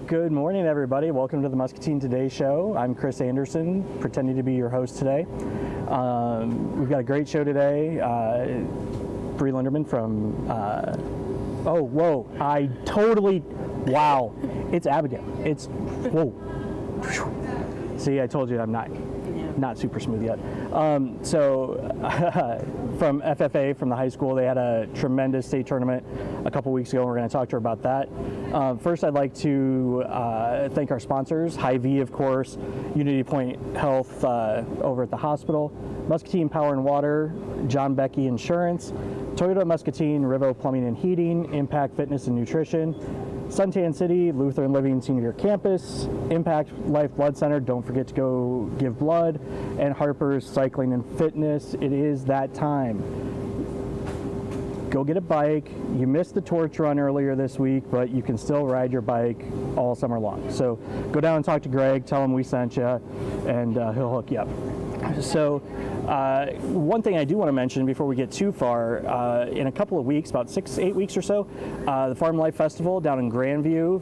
Good morning, everybody. Welcome to the Muscatine Today Show. I'm Chris Anderson, pretending to be your host today. We've got a great show today. Brie Linderman from, wow, it's Abigail. It's, whoa. See, I told you I'm not super smooth yet. From FFA, from the high school, they had a tremendous state tournament a couple weeks ago. We're going to talk to her about that. First, I'd like to thank our sponsors, Hy-Vee, of course, Unity Point Health over at the hospital, Muscatine Power and Water, John Becky Insurance, Toyota Muscatine, Rivo Plumbing and Heating, Impact Fitness and Nutrition, Suntan City, Lutheran Living Senior Campus, Impact Life Blood Center, don't forget to go give blood, and Harper's Cycling and Fitness. It is that time. Go get a bike. You missed the torch run earlier this week, but you can still ride your bike all summer long. So go down and talk to Greg, tell him we sent you, and he'll hook you up. So one thing I do want to mention before we get too far, in a couple of weeks, about 6-8 weeks or so, the Farm Life Festival down in Grandview,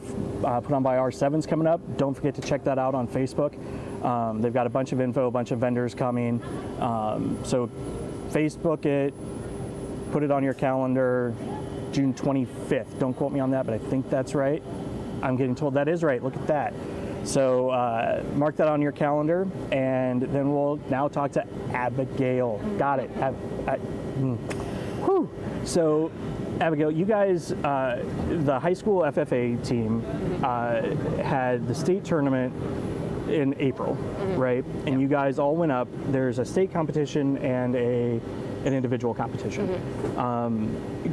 put on by R7's coming up. Don't forget to check that out on Facebook. They've got a bunch of info, a bunch of vendors coming. So Facebook it, put it on your calendar, June 25th. Don't quote me on that, but I think that's right. I'm getting told that is right. Look at that. So mark that on your calendar, and then we'll now talk to Abigail. Got it. So, Abigail, you guys, the high school FFA team had the state tournament in April, right? And you guys all went up. There's a state competition and an individual competition.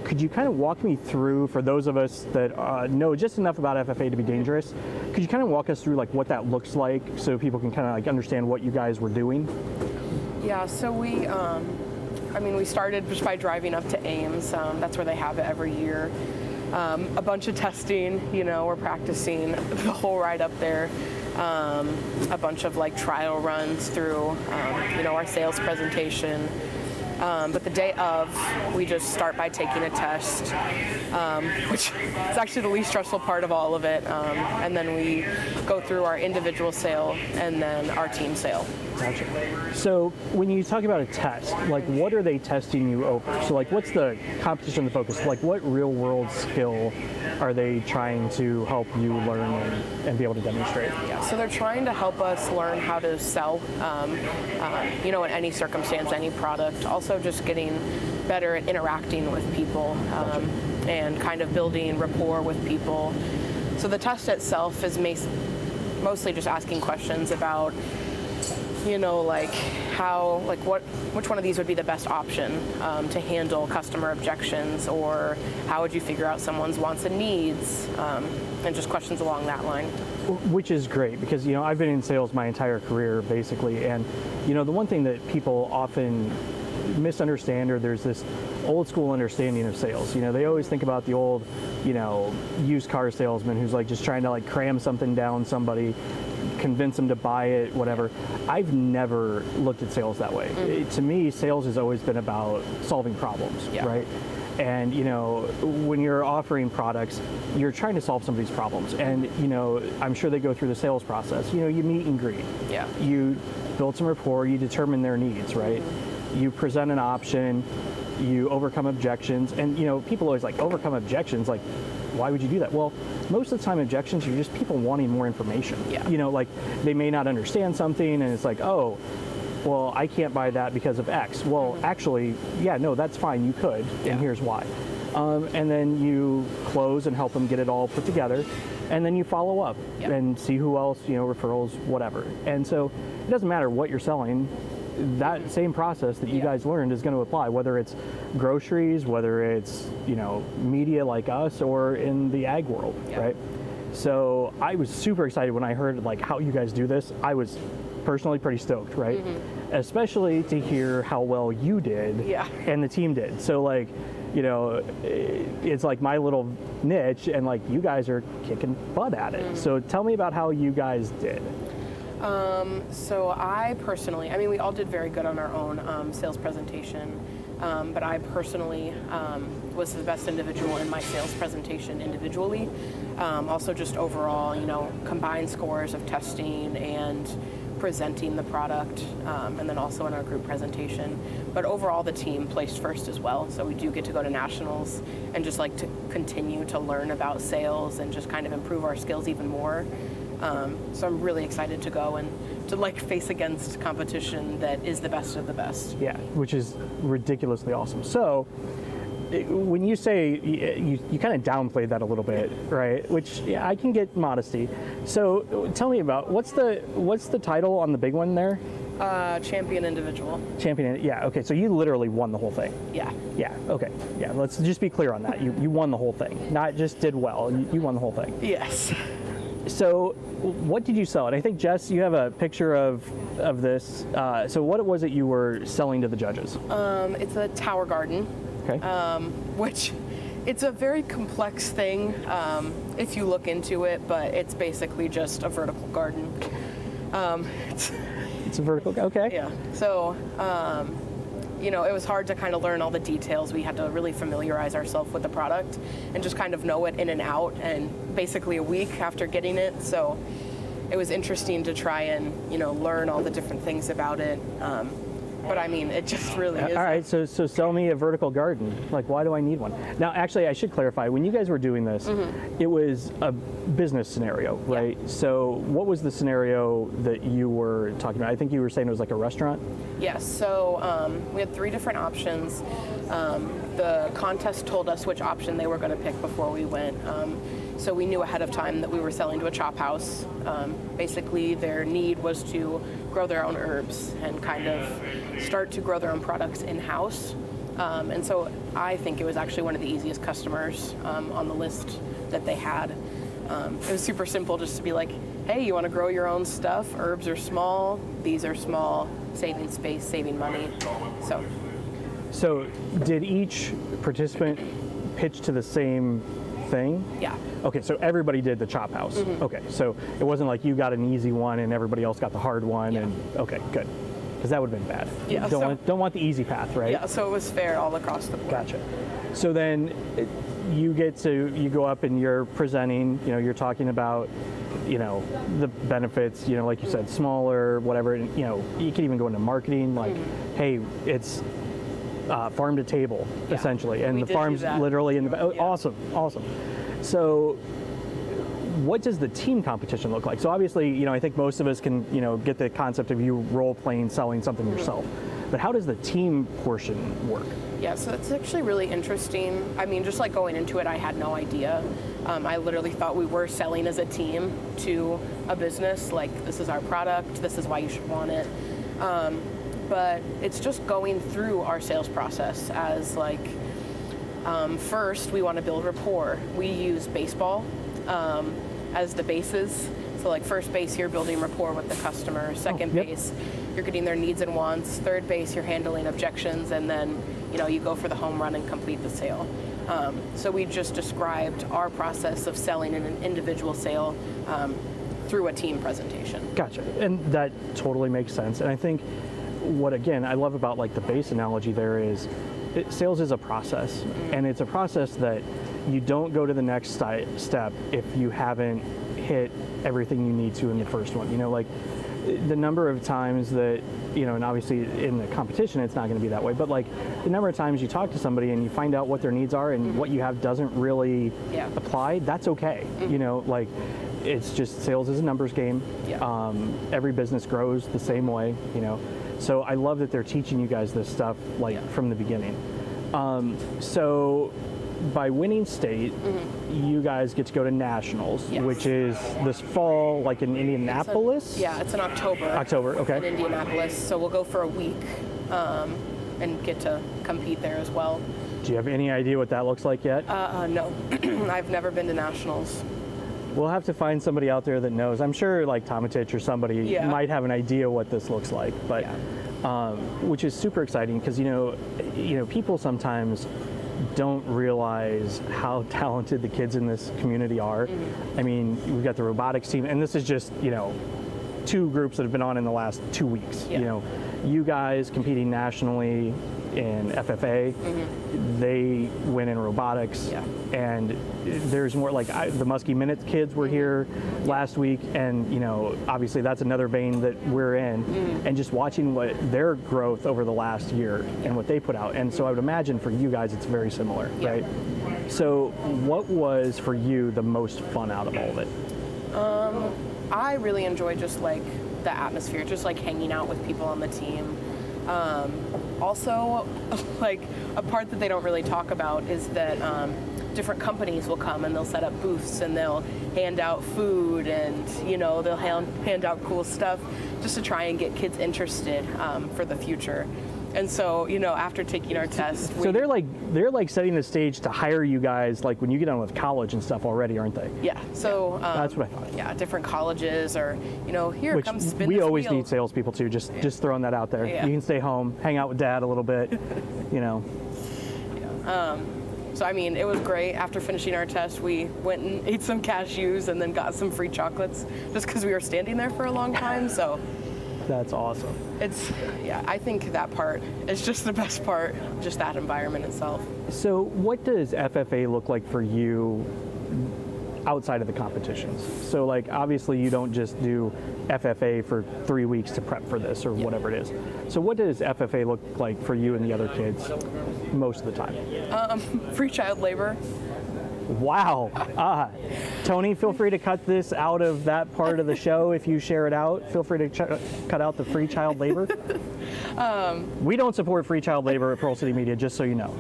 Could you kind of walk me through, for those of us that know just enough about FFA to be dangerous, could you kind of walk us through like what that looks like so people can kind of like understand what you guys were doing? Yeah, so we started just by driving up to Ames. That's where they have it every year. A bunch of testing, we're practicing the whole ride up there. A bunch of like trial runs through, our sales presentation. But the day of, we just start by taking a test, which is actually the least stressful part of all of it. And then we go through our individual sale and then our team sale. Gotcha. So when you talk about a test, like what are they testing you over? So like what's the competition, the focus? Like what real world skill are they trying to help you learn and be able to demonstrate? Yeah, so they're trying to help us learn how to sell, in any circumstance, any product. Also just getting better at interacting with people and kind of building rapport with people. So the test itself is mostly just asking questions about which one of these would be the best option to handle customer objections, or how would you figure out someone's wants and needs, and just questions along that line. Which is great because, I've been in sales my entire career basically, and, the one thing that people often misunderstand, or there's this old school understanding of sales. They always think about the old, used car salesman who's like just trying to like cram something down somebody, convince them to buy it, whatever. I've never looked at sales that way. To me, sales has always been about solving problems, right? And, when you're offering products, you're trying to solve somebody's problems. And, I'm sure they go through the sales process. You meet and greet. Yeah. You build some rapport, you determine their needs, right? You present an option, you overcome objections. And, people always like, overcome objections, like, why would you do that? Well, most of the time objections are just people wanting more information. Yeah. Like they may not understand something and it's like, oh, well, I can't buy that because of X. Well, actually, yeah, no, that's fine, you could, and here's why. And then you close and help them get it all put together, and then you follow up and see who else, referrals, whatever. And so it doesn't matter what you're selling, that same process that you guys learned is going to apply, whether it's groceries, whether it's, media like us, or in the ag world, right? So I was super excited when I heard like how you guys do this. I was personally pretty stoked, right? Especially to hear how well you did and the team did. So like, it's like my little niche, and like you guys are kicking butt at it. So tell me about how you guys did. So I personally, we all did very good on our own sales presentation. but I personally was the best individual in my sales presentation individually. Also just overall, combined scores of testing and presenting the product, and then also in our group presentation. But overall, the team placed first as well. So we do get to go to nationals and just like to continue to learn about sales and just kind of improve our skills even more. So I'm really excited to go and to like face against competition that is the best of the best. Yeah, which is ridiculously awesome. So when you say, you kind of downplayed that a little bit, right? Which, yeah, I can get modesty. So tell me about, what's the title on the big one there? Champion individual. Champion, yeah, okay, so you literally won the whole thing. Yeah. Yeah, okay, yeah, let's just be clear on that. You won the whole thing, not just did well, you won the whole thing. Yes. So what did you sell? And I think, Jess, you have a picture of this. So what was it you were selling to the judges? It's a tower garden. Okay. Which it's a very complex thing if you look into it, but it's basically just a vertical garden. It's a vertical, okay. Yeah. So, it was hard to kind of learn all the details. We had to really familiarize ourselves with the product and just kind of know it in and out, and basically a week after getting it. So it was interesting to try and, learn all the different things about it. But I mean, it just really is. All right, so sell me a vertical garden. Like, why do I need one? Now, actually, I should clarify, when you guys were doing this, it was a business scenario, right? Yeah. So what was the scenario that you were talking about? I think you were saying it was like a restaurant? Yes, so we had 3 different options. The contest told us which option they were going to pick before we went. So we knew ahead of time that we were selling to a chop house. Basically, their need was to grow their own herbs and kind of start to grow their own products in-house. And so I think it was actually one of the easiest customers on the list that they had. It was super simple just to be like, hey, you want to grow your own stuff? Herbs are small, these are small, saving space, saving money. So did each participant pitch to the same thing? yeah. Okay, so everybody did the chop house. Okay, so it wasn't like you got an easy one and everybody else got the hard one. Yeah. And okay, good, because that would have been bad. Yeah, Don't want the easy path, right? Yeah, so it was fair all across the board. Gotcha. So then you go up and you're presenting, you're talking about, the benefits, like you said, smaller, whatever, and, you can even go into marketing, like, hey, it's farm to table, essentially, and we the did farm's do that. literally in the back. Yeah. Awesome. So what does the team competition look like? So obviously, I think most of us can, get the concept of you role-playing, selling something yourself. But how does the team portion work? Yeah, so that's actually really interesting. I mean, just like going into it, I had no idea. I literally thought we were selling as a team to a business, like, this is our product, this is why you should want it. But it's just going through our sales process as like, first we want to build rapport. We use baseball as the bases. So like first base, you're building rapport with the customer. Second base, you're getting their needs and wants. Third base, you're handling objections, and then you go for the home run and complete the sale. So we just described our process of selling an individual sale through a team presentation. Gotcha, and that totally makes sense. And I think what, again, I love about like the base analogy there is sales is a process, and it's a process that you don't go to the next step if you haven't hit everything you need to in the first one. Like the number of times that, and obviously in the competition it's not going to be that way, but like the number of times you talk to somebody and you find out what their needs are and what you have doesn't really apply, that's okay. Like it's just, sales is a numbers game. Yeah. Every business grows the same way, So I love that they're teaching you guys this stuff from the beginning. So by winning state, you guys get to go to nationals, which is this fall, like in Indianapolis? It's in October. October, okay. In Indianapolis. So we'll go for a week and get to compete there as well. Do you have any idea what that looks like yet? No. I've never been to nationals. We'll have to find somebody out there that knows. I'm sure like Tomatich or somebody might have an idea what this looks like, but which is super exciting because people sometimes don't realize how talented the kids in this community are. I mean, we've got the robotics team, and this is just 2 groups that have been on in the last 2 weeks. You guys competing nationally, in FFA. They win in robotics. Yeah. And there's more like the Muskie Minutes kids were here last week, and you know, obviously that's another vein that we're in, and just watching what their growth over the last year and what they put out. And so I would imagine for you guys it's very similar, Yeah. right? So what was for you the most fun out of all of it? I really enjoy just like the atmosphere, just like hanging out with people on the team. Also, like a part that they don't really talk about is that different companies will come and they'll set up booths and they'll hand out food, and you know, they'll hand out cool stuff just to try and get kids interested for the future. And so, you know, after taking our test, So they're like setting the stage to hire you guys like when you get on with college and stuff already, aren't they? yeah. So That's what I thought. yeah, different colleges, or you know, here Which come spin we this always wheel. need salespeople too. Just throwing that out there. Yeah. You can stay home, hang out with dad a little bit, you know. So I mean, it was great. After finishing our test, we went and ate some cashews and then got some free chocolates just because we were standing there for a long time. So That's awesome. it's, yeah, I think that part is just the best part, just that environment itself. So what does FFA look like for you outside of the competitions? So like obviously you don't just do FFA for 3 weeks to prep for this or whatever it is. So what does FFA look like for you and the other kids most of the time? Free child labor. Wow. Tony, feel free to cut this out of that part of the show if you share it out. Feel free to cut out the free child labor. We don't support free child labor at Pearl City Media, just so you know.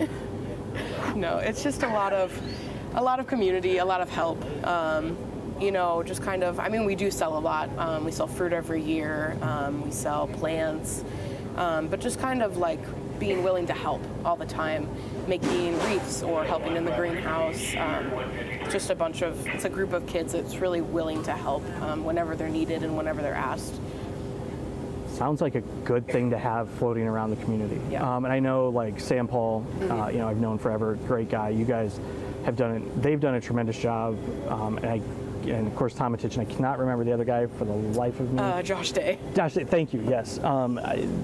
No, it's just a lot of community, a lot of help. You know, just kind of, I mean, we do sell a lot. We sell fruit every year. We sell plants. But just kind of like being willing to help all the time, making wreaths or helping in the greenhouse. Just it's a group of kids that's really willing to help whenever they're needed and whenever they're asked. Sounds like a good thing to have floating around the community. Yeah. And I know like Sam Paul, you know, I've known forever, great guy. You guys have they've done a tremendous job. And of course, Tomatich, and I cannot remember the other guy for the life of me. Josh Day. Josh, thank you, yes.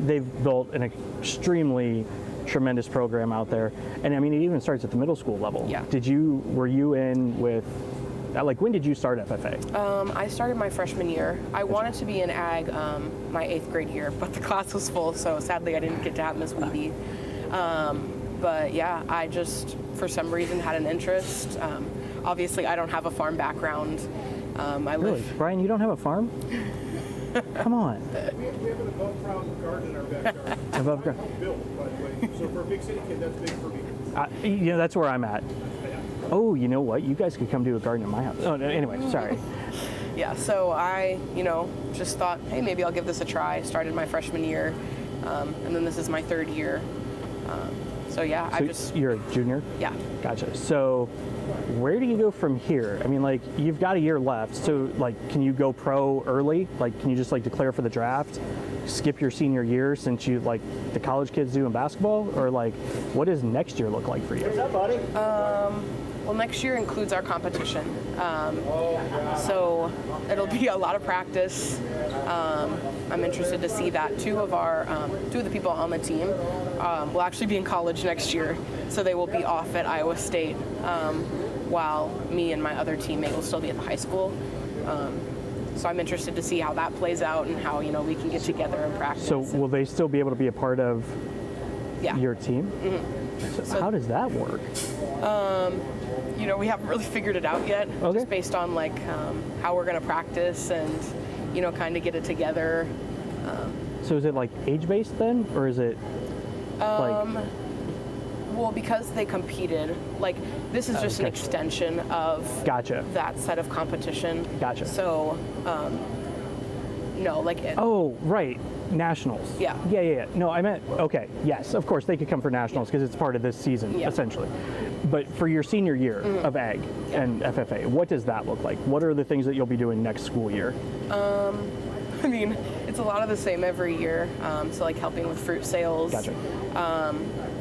They've built an extremely tremendous program out there. And I mean, it even starts at the middle school level. Yeah. Were you in with, like when did you start FFA? I started my freshman year. I wanted to be in ag my 8th grade year, but the class was full, so sadly I didn't get to have Miss Weeby. But yeah, I just, for some reason, had an interest. Obviously, I don't have a farm background. Really? Brian, you don't have a farm? Come on. We have an above-ground garden in our backyard. Above ground. Built, by the way. So for a big city kid, that's big for me. You know, that's where I'm at. Oh, you know what? You guys could come do a garden in my house. Oh, no, anyway, sorry. Yeah, so I, you know, just thought, hey, maybe I'll give this a try. Started my freshman year, and then this is my 3rd year. So yeah, You're a junior? Yeah. Gotcha. So where do you go from here? I mean, like, you've got a year left, so like, can you go pro early? Like, can you just like declare for the draft, skip your senior year since you like the college kids do in basketball? Or like, what does next year look like for you? What's up, buddy? Well, next year includes our competition. So it'll be a lot of practice. I'm interested to see that. Two of the people on the team will actually be in college next year, so they will be off at Iowa State, while me and my other teammate will still be at the high school. So I'm interested to see how that plays out and how, you know, we can get together and practice. So will they still be able to be a part of Yeah. your team? So how does that work? You know, we haven't really figured it out yet, Okay. just based on like how we're going to practice and, you know, kind of get it together. So is it like age-based then? Or is it like... Well, because they competed, like this is just an Okay. extension of Gotcha. that set of competition. Gotcha. So, no, like Oh, right. Nationals. Yeah. Yeah. No, I meant, okay, yes, of course, they could come for nationals because it's part of this season, Yeah. essentially. But for your senior year of AG and FFA, what does that look like? What are the things that you'll be doing next school year? I mean, it's a lot of the same every year. So like helping with fruit sales. Gotcha.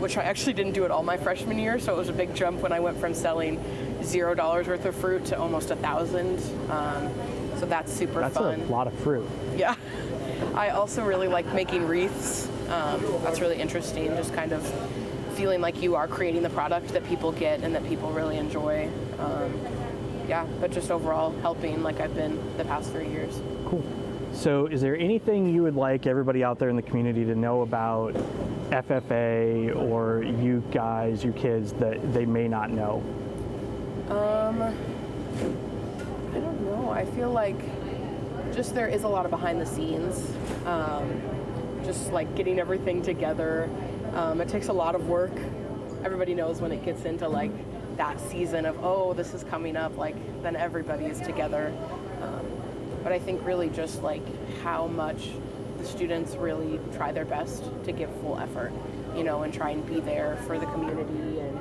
Which I actually didn't do it all my freshman year, so it was a big jump when I went from selling $0 worth of fruit to almost 1,000. So that's super That's fun. a lot of fruit. Yeah. I also really like making wreaths. That's really interesting, just kind of feeling like you are creating the product that people get and that people really enjoy. But just overall helping like I've been the past 3 years. Cool. So is there anything you would like everybody out there in the community to know about FFA or you guys, you kids, that they may not know? I don't know. I feel like just there is a lot of behind the scenes, just like getting everything together. It takes a lot of work. Everybody knows when it gets into like that season of, oh, this is coming up, like then everybody is together. But I think really just like how much the students really try their best to give full effort, and try and be there for the community. And,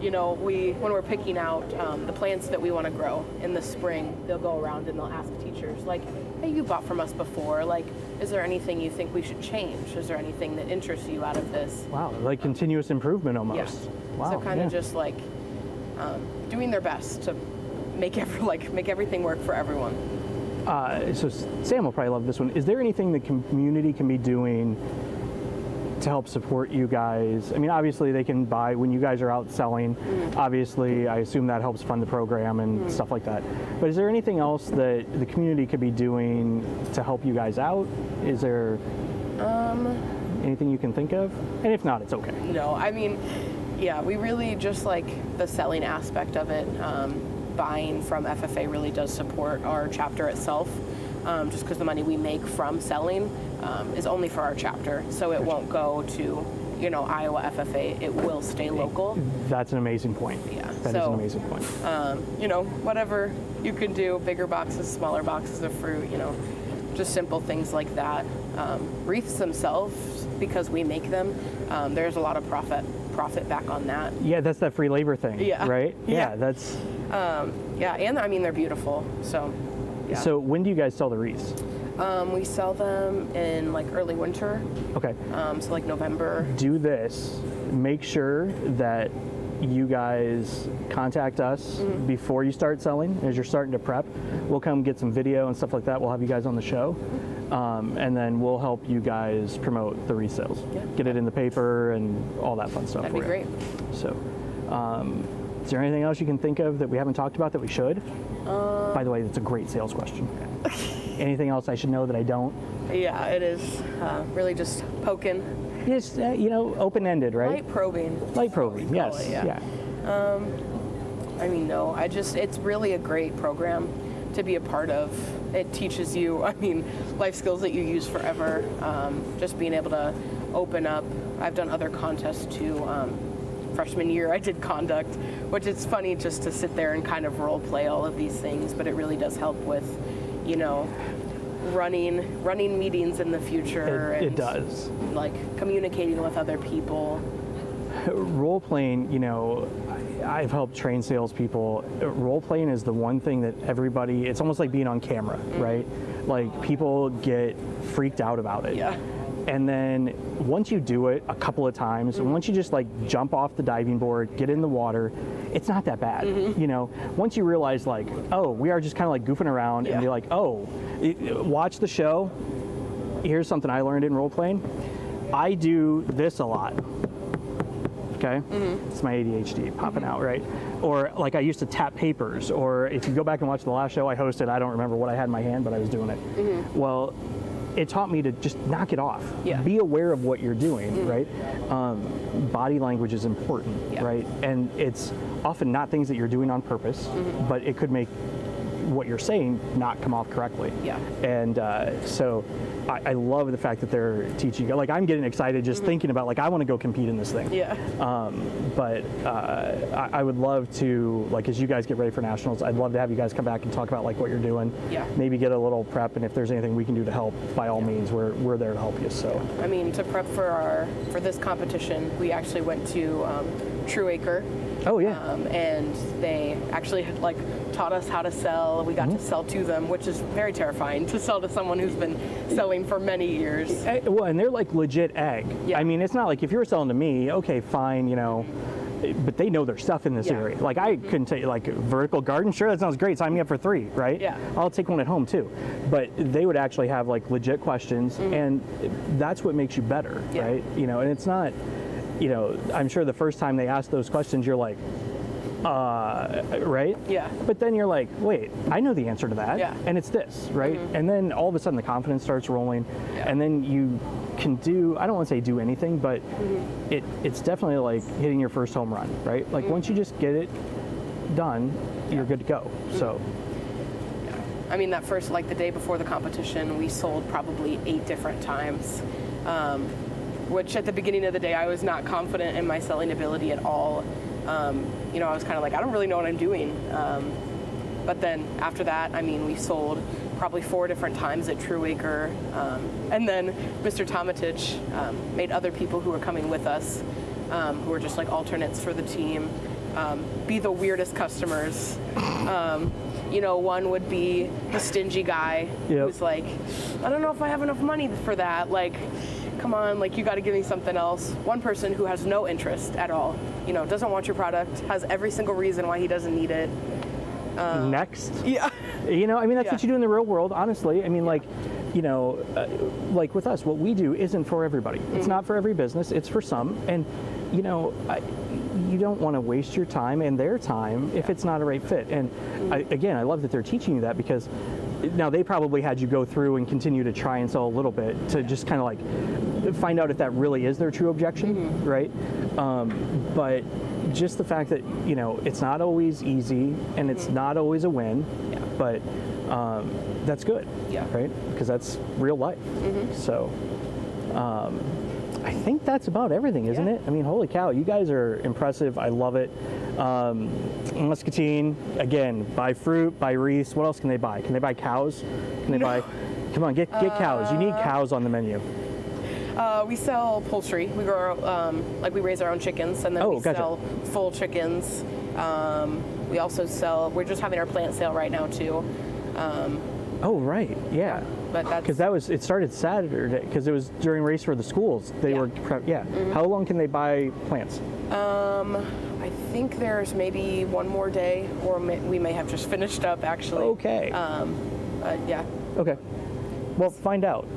when we're picking out the plants that we want to grow in the spring, they'll go around and they'll ask teachers like, hey, you bought from us before. Like, is there anything you think we should change? Is there anything that interests you out of this? Wow, like continuous improvement almost. Yeah. Wow. So kind of just like doing their best to make everything work for everyone. So Sam will probably love this one. Is there anything the community can be doing to help support you guys? I mean, obviously they can buy when you guys are out selling. Obviously, I assume that helps fund the program and stuff like that. But is there anything else that the community could be doing to help you guys out? Is there anything you can think of? And if not, it's okay. No, I mean, yeah, we really just like the selling aspect of it. Buying from FFA really does support our chapter itself, just because the money we make from selling is only for our chapter, so it won't go to Iowa FFA. It will stay local. That's an amazing point. Yeah, that is an amazing point. Whatever you can do, bigger boxes, smaller boxes of fruit, just simple things like that. Wreaths themselves, because we make them, there's a lot of profit back on that. Yeah, that's that free labor thing. Yeah. Right? Yeah, that's. And I mean they're beautiful. So. Yeah. So when do you guys sell the wreaths? We sell them in like early winter. Okay. So like November. Do this. Make sure that you guys contact us before you start selling. As you're starting to prep, we'll come get some video and stuff like that. We'll have you guys on the show. And then we'll help you guys promote the resales. Yeah. Get it in the paper and all that fun stuff. That'd be great. So, is there anything else you can think of that we haven't talked about that we should? By the way, that's a great sales question. Anything else I should know that I don't? Yeah, it is really just poking. Just, open-ended, right? Light probing. Light probing, yes. It, yeah. I mean, no, it's really a great program to be a part of. It teaches you, life skills that you use forever. Just being able to open up. I've done other contests too. Freshman year, I did conduct, which it's funny just to sit there and kind of role play all of these things, but it really does help with, running meetings in the future. It does. Like communicating with other people. Role playing, I've helped train salespeople. Role playing is the one thing that everybody, it's almost like being on camera, right? Like people get freaked out about it. Yeah. And then once you do it a couple of times, and once you just like jump off the diving board, get in the water, it's not that bad. Once you realize like, oh, we are just kind of like goofing around and be like, oh, watch the show. Here's something I learned in role playing. I do this a lot. Okay, it's my ADHD popping out, right? Or like I used to tap papers, or if you go back and watch the last show I hosted, I don't remember what I had in my hand, but I was doing it. Well, it taught me to just knock it off. Yeah. Be aware of what you're doing, right? Body language is important, right? And it's often not things that you're doing on purpose, but it could make what you're saying not come off correctly. Yeah. And so I love the fact that they're teaching. Like I'm getting excited just thinking about like I want to go compete in this thing. Yeah. But I would love to, like, as you guys get ready for nationals, I'd love to have you guys come back and talk about like what you're doing. Yeah. Maybe get a little prep, and if there's anything we can do to help, by all means, we're there to help you. So. To prep for this competition, we actually went to True Acre. Oh yeah. And they actually like taught us how to sell. We got to sell to them, which is very terrifying to sell to someone who's been selling for many years. Well, and they're like legit egg. Yeah. It's not like if you were selling to me, okay, fine, but they know their stuff in this Yeah. area. Like I couldn't tell you, like vertical garden, sure, that sounds great. Sign me up for 3, right? Yeah. I'll take one at home too. But they would actually have like legit questions, and that's what makes you better, Yeah. right? You know, and it's not, you know, I'm sure the first time they ask those questions, you're like, right? Yeah. But then you're like, wait, I know the answer to that, Yeah. and it's this, right? And then all of a sudden the confidence starts rolling, Yeah. and then you can do, I don't want to say do anything, but it's definitely like hitting your first home run, right? Like once you just get it done, you're good to go. So, I mean, that first, like the day before the competition, we sold probably 8 different times, which at the beginning of the day, I was not confident in my selling ability at all. You know, I was kind of like, I don't really know what I'm doing. But then after that, I mean, we sold probably 4 different times at Trueacre. And then Mr. Tomatich made other people who were coming with us, who were just like alternates for the team, be the weirdest customers. You know, one would be the stingy guy who's like, I don't know if I have enough money for that. Like, come on, like you got to give me something else. One person who has no interest at all, you know, doesn't want your product, has every single reason why he doesn't need it. next. Yeah. You know, I mean, that's Yeah. what you do in the real world, honestly. I mean, like, you know, like with us, what we do isn't for everybody. It's not for every business, it's for some. And, you know, you don't want to waste your time and their time if it's not a right fit. And again, I love that they're teaching you that, because now they probably had you go through and continue to try and sell a little bit to just kind of like find out if that really is their true objection, right? But just the fact that, you know, it's not always easy and it's not always a win, but that's good, right? Because that's real life. So I think that's about everything, isn't it? I mean, holy cow, you guys are impressive. I love it. Muscatine, again, buy fruit, buy wreaths. What else can they buy? Can they buy cows? Can they buy? Come on, get cows. You need cows on the menu. We sell poultry. We grow, like we raise our own chickens, and then we gotcha. sell full chickens. We also sell, we're just having our plant sale right now too. Oh, right, yeah. But that's, Because it started Saturday, because it was during Race for the Schools. They were, How long can they buy plants? I think there's maybe one more day, or we may have just finished up actually. Okay. Yeah. Okay. Well, find out,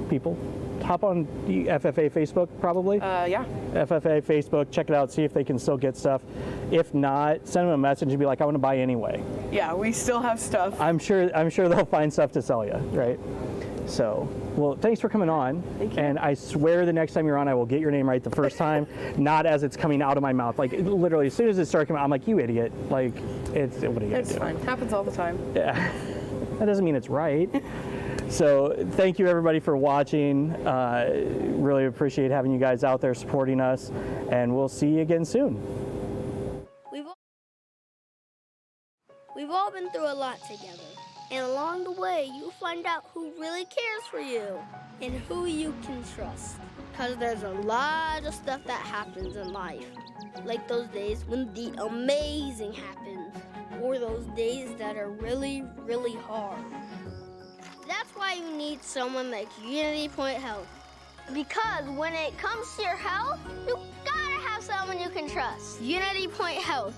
people. Hop on the FFA Facebook, probably. Yeah. FFA Facebook, check it out, see if they can still get stuff. If not, send them a message and be like, I want to buy anyway. Yeah, we still have stuff. I'm sure they'll find stuff to sell you, right? So, well, thanks for coming on. Thank you. And I swear the next time you're on, I will get your name right the first time, not as it's coming out of my mouth. Like literally, as soon as it started coming out, I'm like, you idiot. Like, what are you gonna It's do? fine. Happens all the time. Yeah, that doesn't mean it's right. So thank you everybody for watching. Really appreciate having you guys out there supporting us, and we'll see you again soon. We've all been through a lot together, and along the way, you'll find out who really cares for you and who you can trust. Because there's a lot of stuff that happens in life, like those days when the amazing happens, or those days that are really, really hard. That's why you need someone like Unity Point Health. Because when it comes to your health, you gotta have someone you can trust. Unity Point Health.